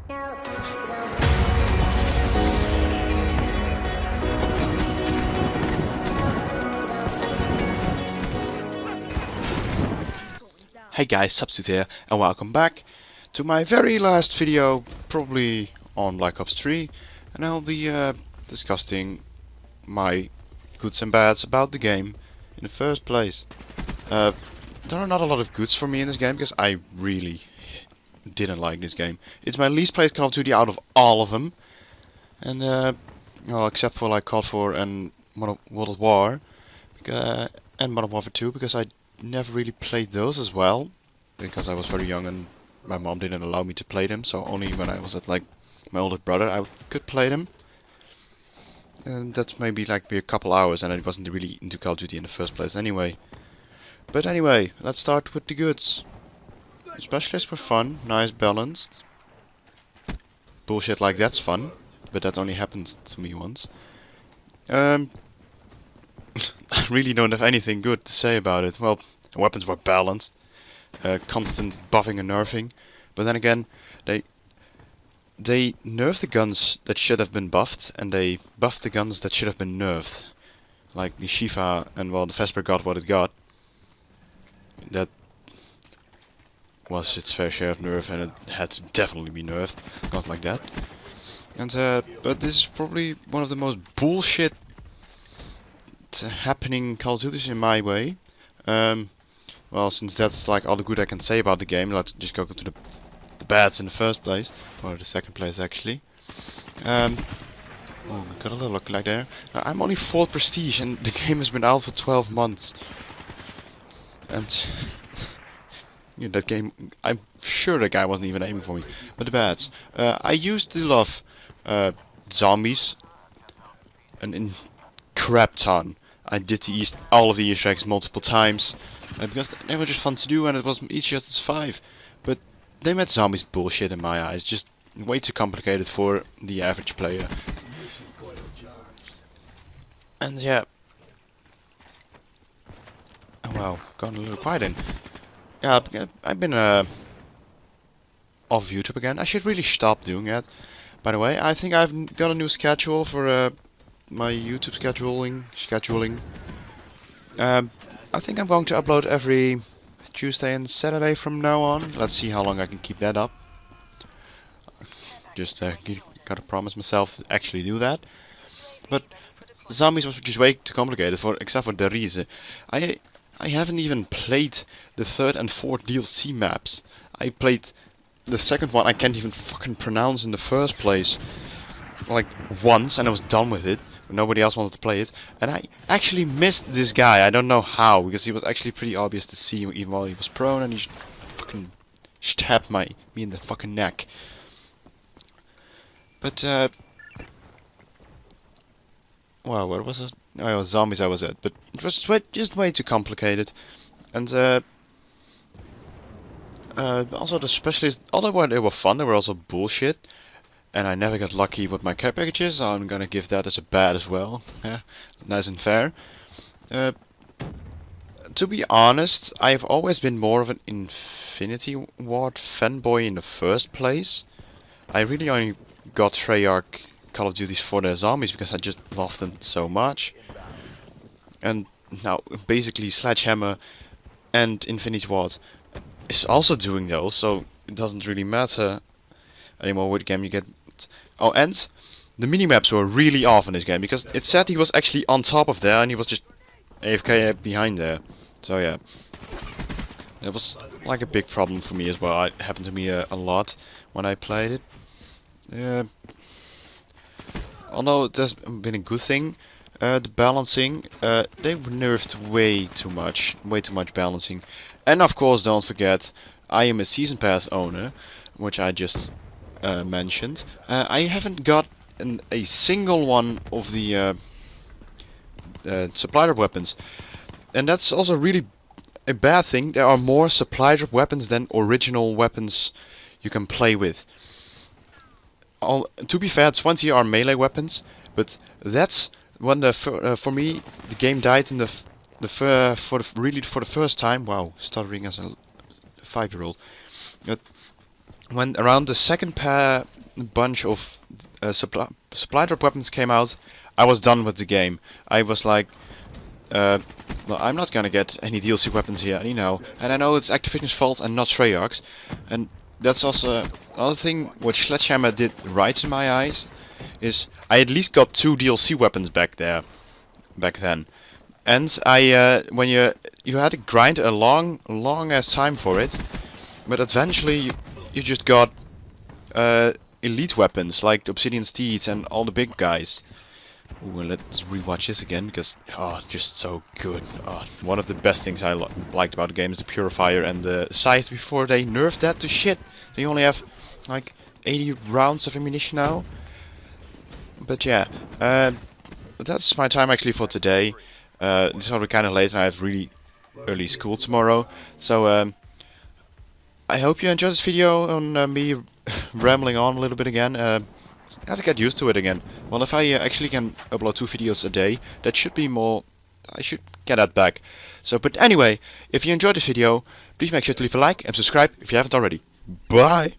Hey guys, Substetoet here, and welcome back to my very last video, probably on Black Ops 3, and I'll be discussing my goods and bads about the game in the first place. There are not a lot of goods for me in this game, because I really didn't like this game. It's my least played Call of Duty out of all of them, and well, except for like COD 4 and World at War, and Modern Warfare 2, because I never really played those as well, because I was very young and my mom didn't allow me to play them, so only when I was at like my older brother I could play them. And that's maybe like a couple hours, and I wasn't really into Call of Duty in the first place anyway. But anyway, let's start with the goods. Specialists were fun, nice, balanced. Bullshit like that's fun, but that only happens to me once. I really don't have anything good to say about it. Well, the weapons were balanced, constant buffing and nerfing, but then again, they nerfed the guns that should have been buffed, and they buffed the guns that should have been nerfed. Like the Shiva, and well, the Vesper got what it got. That was its fair share of nerf, and it had to definitely be nerfed. Not like that. And but this is probably one of the most bullshit happening Call of Duty in my way. Well, since that's like all the good I can say about the game, let's just go to the bads in the first place, or the second place actually. Oh, we got a little look like there. I'm only 4th prestige, and the game has been out for 12 months. And yeah, that game, I'm sure that guy wasn't even aiming for me. But the bads, I used to love zombies, and crap ton. I did all of the Easter eggs multiple times, because they were just fun to do and it was easier to survive. But they made zombies bullshit in my eyes, just way too complicated for the average player. And yeah. Oh wow, gone a little quiet in. Yeah, I've been off YouTube again. I should really stop doing that. By the way, I think I've got a new schedule for my YouTube scheduling. I think I'm going to upload every Tuesday and Saturday from now on. Let's see how long I can keep that up. Just gotta promise myself to actually do that. But zombies was just way too complicated except for the reason. I haven't even played the 3rd and 4th DLC maps. I played the 2nd one I can't even fucking pronounce in the first place. Like once, and I was done with it. Nobody else wanted to play it, and I actually missed this guy. I don't know how, because he was actually pretty obvious to see even while he was prone, and he fucking stabbed me in the fucking neck. But well, what was it? Oh, it was zombies I was at, but it was just way too complicated. And also the specialists, although they were fun, they were also bullshit. And I never got lucky with my care packages, so I'm gonna give that as a bad as well. Yeah, nice and fair. To be honest, I've always been more of an Infinity Ward fanboy in the first place. I really only got Treyarch Call of Duties for their zombies because I just loved them so much. And now, basically, Sledgehammer and Infinity Ward is also doing those, so it doesn't really matter anymore which game you get. Oh, and the minimaps were really off in this game, because it said he was actually on top of there and he was just AFK behind there. So yeah, it was like a big problem for me as well. It happened to me a lot when I played it. Although it has been a good thing, the balancing, they nerfed way too much balancing. And of course, don't forget, I am a Season Pass owner, which I just mentioned. I haven't got a single one of the supply drop weapons, and that's also really a bad thing. There are more supply drop weapons than original weapons you can play with. To be fair, 20 are melee weapons, but that's when for me the game died in for the first time. Wow, stuttering as a 5-year-old. But when around the second bunch of supply drop weapons came out, I was done with the game. I was like, well, I'm not gonna get any DLC weapons here, you know. And I know it's Activision's fault and not Treyarch's. And that's also another thing which Sledgehammer did right in my eyes, is I at least got 2 DLC weapons back then. And when you had to grind a long ass time for it, but eventually you just got elite weapons like the Obsidian Steeds and all the big guys. Ooh, let's rewatch this again because just so good. One of the best things I liked about the game is the Purifier and the Scythe before they nerfed that to shit. They only have like 80 rounds of ammunition now. But yeah, that's my time actually for today. It's already kind of late and I have really early school tomorrow. So I hope you enjoyed this video on me rambling on a little bit again. I have to get used to it again. Well, if I actually can upload 2 videos a day, that should be more... I should get that back. So, but anyway, if you enjoyed this video, please make sure to leave a like and subscribe if you haven't already. Bye!